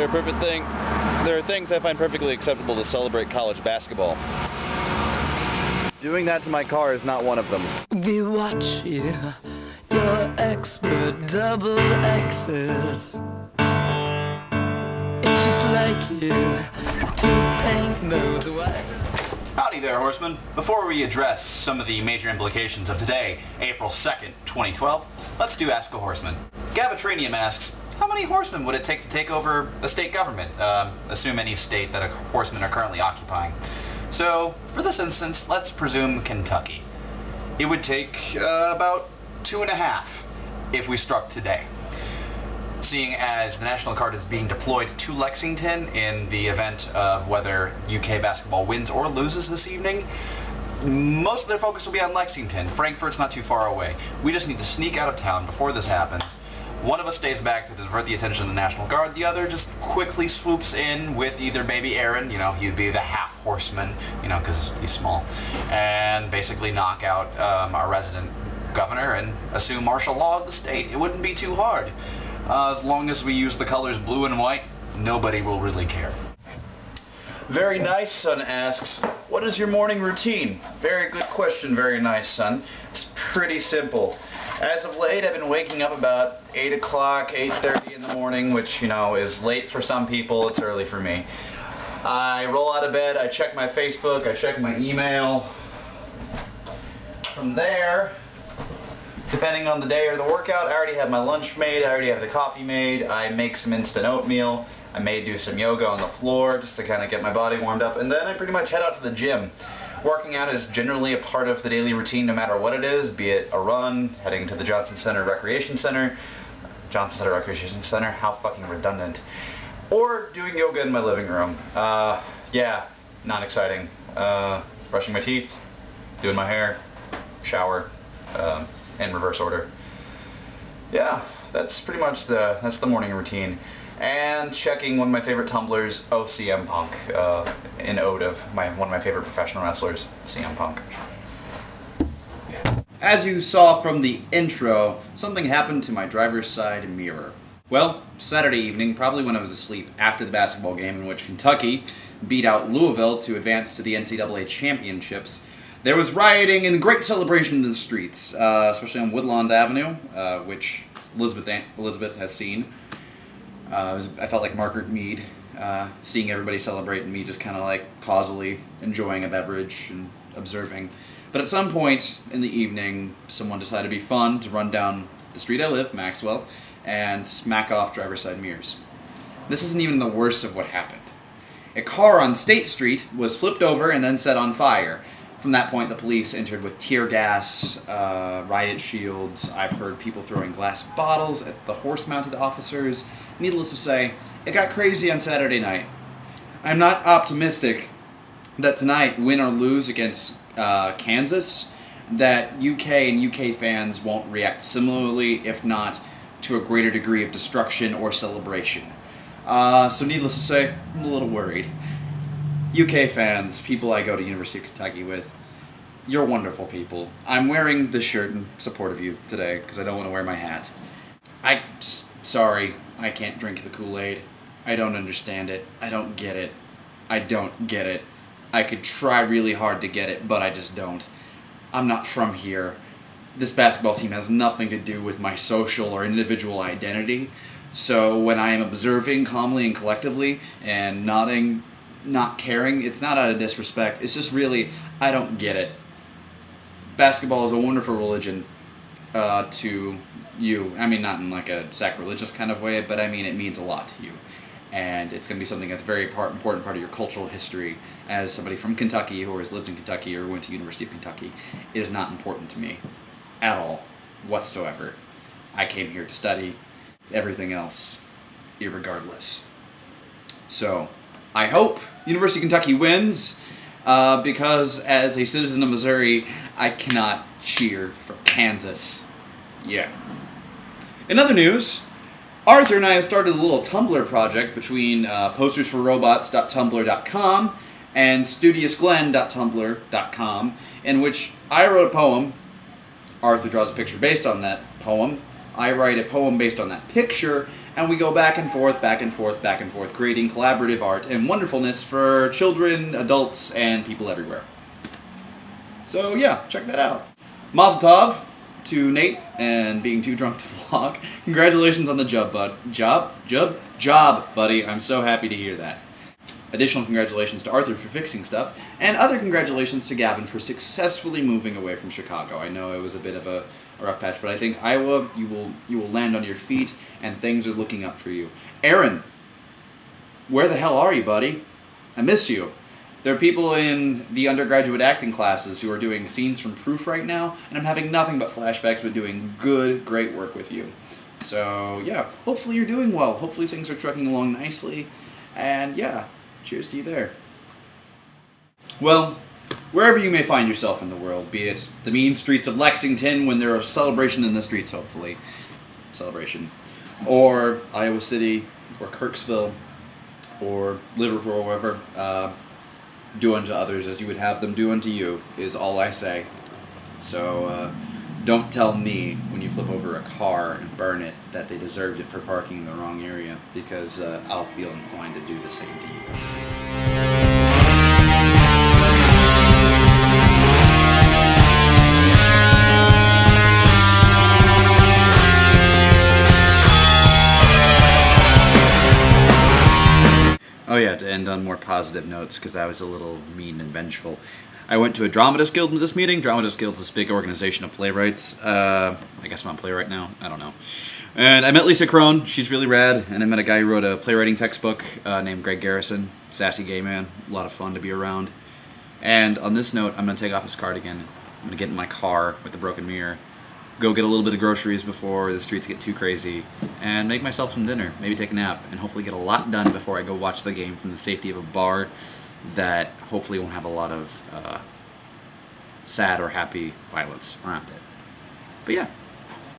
There are things I find perfectly acceptable to celebrate college basketball. Doing that to my car is not one of them. We watch you, your expert double X's. It's just like you to paint those white. Howdy there, horsemen. Before we address some of the major implications of today, April 2nd, 2012, let's do Ask a Horseman. Gavatranium asks, how many horsemen would it take to take over a state government? Assume any state that horsemen are currently occupying. So, for this instance, let's presume Kentucky. It would take about 2.5 if we struck today. Seeing as the National Guard is being deployed to Lexington in the event of whether UK basketball wins or loses this evening, most of their focus will be on Lexington. Frankfurt's not too far away. We just need to sneak out of town before this happens. One of us stays back to divert the attention of the National Guard, the other just quickly swoops in with either baby Aaron, he'd be the half-horseman, because he's small, and basically knock out our resident governor and assume martial law of the state. It wouldn't be too hard. As long as we use the colors blue and white, nobody will really care. Very nice, son asks, what is your morning routine? Very good question, very nice, son. It's pretty simple. As of late, I've been waking up about 8 o'clock, 8:30 in the morning, which, is late for some people, it's early for me. I roll out of bed, I check my Facebook, I check my email. From there, depending on the day or the workout, I already have my lunch made, I already have the coffee made, I make some instant oatmeal, I may do some yoga on the floor just to kind of get my body warmed up, and then I pretty much head out to the gym. Working out is generally a part of the daily routine no matter what it is, be it a run, heading to the Johnson Center Recreation Center, how fucking redundant, or doing yoga in my living room. Yeah, not exciting. Brushing my teeth, doing my hair, shower, in reverse order. Yeah, that's pretty much that's the morning routine. And checking one of my favorite Tumblrs, CM Punk, in ode of one of my favorite professional wrestlers, CM Punk. As you saw from the intro, something happened to my driver's side mirror. Well, Saturday evening, probably when I was asleep after the basketball game in which Kentucky beat out Louisville to advance to the NCAA championships, there was rioting and great celebration in the streets, especially on Woodlawn Avenue, which Elizabeth has seen. I felt like Margaret Mead, seeing everybody celebrate and me just kind of like causally enjoying a beverage and observing. But at some point in the evening, someone decided to be fun to run down the street I live, Maxwell, and smack off driver's side mirrors. This isn't even the worst of what happened. A car on State Street was flipped over and then set on fire. From that point, the police entered with tear gas, riot shields. I've heard people throwing glass bottles at the horse-mounted officers. Needless to say, it got crazy on Saturday night. I'm not optimistic that tonight, win or lose against Kansas, that UK and UK fans won't react similarly, if not to a greater degree of destruction or celebration. So needless to say, I'm a little worried. UK fans, people I go to University of Kentucky with, you're wonderful people. I'm wearing this shirt in support of you today because I don't want to wear my hat. Sorry, I can't drink the Kool-Aid. I don't understand it. I don't get it. I don't get it. I could try really hard to get it, but I just don't. I'm not from here. This basketball team has nothing to do with my social or individual identity. So when I am observing calmly and collectively and nodding, not caring, it's not out of disrespect. It's just really, I don't get it. Basketball is a wonderful religion to you. I mean, not in like a sacrilegious kind of way, but I mean, it means a lot to you. And it's going to be something that's a very important part of your cultural history. As somebody from Kentucky or has lived in Kentucky or went to University of Kentucky, it is not important to me at all, whatsoever. I came here to study. Everything else, irregardless. So, I hope University of Kentucky wins, because as a citizen of Missouri, I cannot cheer for Kansas. Yeah. In other news, Arthur and I have started a little Tumblr project between postersforrobots.tumblr.com and studiousglenn.tumblr.com, in which I wrote a poem. Arthur draws a picture based on that poem. I write a poem based on that picture, and we go back and forth, back and forth, back and forth, creating collaborative art and wonderfulness for children, adults, and people everywhere. So yeah, check that out. Mazel tov to Nate and being too drunk to vlog. Congratulations on the job, buddy. I'm so happy to hear that. Additional congratulations to Arthur for fixing stuff, and other congratulations to Gavin for successfully moving away from Chicago. I know it was a bit of a rough patch, but I think Iowa, you will land on your feet, and things are looking up for you. Aaron, where the hell are you, buddy? I missed you. There are people in the undergraduate acting classes who are doing scenes from Proof right now, and I'm having nothing but flashbacks, but doing good, great work with you. So yeah, hopefully you're doing well. Hopefully things are trucking along nicely, and yeah. Cheers to you there. Well, wherever you may find yourself in the world, be it the mean streets of Lexington when there is celebration in the streets, hopefully, celebration, or Iowa City, or Kirksville, or Liverpool, or wherever, do unto others as you would have them do unto you, is all I say. So, don't tell me when you flip over a car and burn it that they deserved it for parking in the wrong area, because I'll feel inclined to do the same to you. Oh yeah, to end on more positive notes, because I was a little mean and vengeful. I went to a Dramatist Guild with this meeting. Dramatist Guild's this big organization of playwrights. I guess I'm on playwright now. I don't know. And I met Lisa Crone. She's really rad. And I met a guy who wrote a playwriting textbook named Greg Garrison. Sassy gay man. A lot of fun to be around. And on this note, I'm going to take off his cardigan. I'm going to get in my car with the broken mirror, go get a little bit of groceries before the streets get too crazy, and make myself some dinner. Maybe take a nap. And hopefully get a lot done before I go watch the game from the safety of a bar that hopefully won't have a lot of sad or happy violence around it. But yeah,